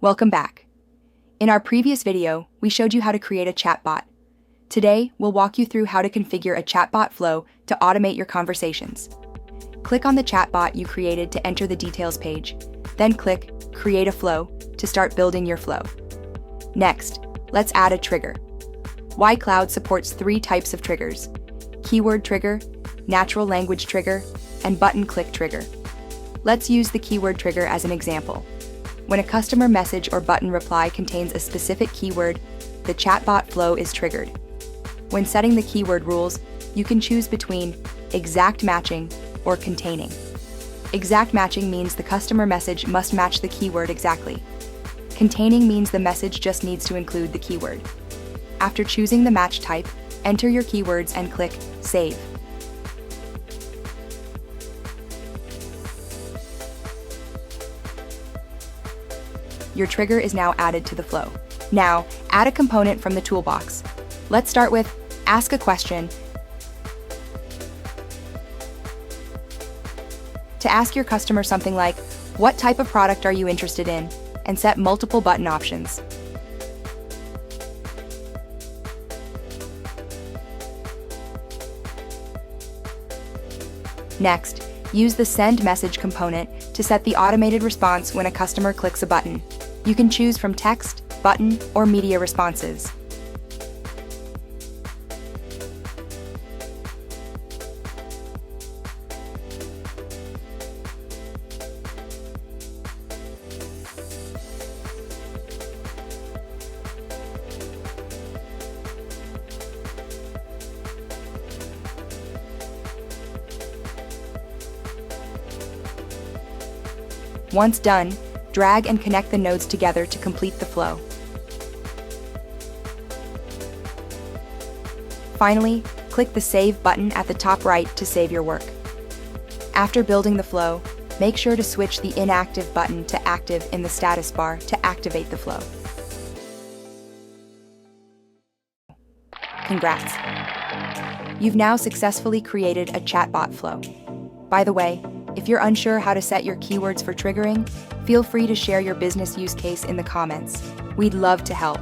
Welcome back. In our previous video, we showed you how to create a chatbot. Today, we'll walk you through how to configure a chatbot flow to automate your conversations. Click on the chatbot you created to enter the details page, then click Create a Flow to start building your flow. Next, let's add a trigger. iCloud supports 3 types of triggers: keyword trigger, natural language trigger, and button click trigger. Let's use the keyword trigger as an example. When a customer message or button reply contains a specific keyword, the chatbot flow is triggered. When setting the keyword rules, you can choose between exact matching or containing. Exact matching means the customer message must match the keyword exactly. Containing means the message just needs to include the keyword. After choosing the match type, enter your keywords and click Save. Your trigger is now added to the flow. Now, add a component from the toolbox. Let's start with Ask a Question. To ask your customer something like, "What type of product are you interested in?" and set multiple button options. Next, use the Send Message component to set the automated response when a customer clicks a button. You can choose from text, button, or media responses. Once done, drag and connect the nodes together to complete the flow. Finally, click the Save button at the top right to save your work. After building the flow, make sure to switch the inactive button to active in the status bar to activate the flow. Congrats! You've now successfully created a chatbot flow. By the way, if you're unsure how to set your keywords for triggering, feel free to share your business use case in the comments. We'd love to help.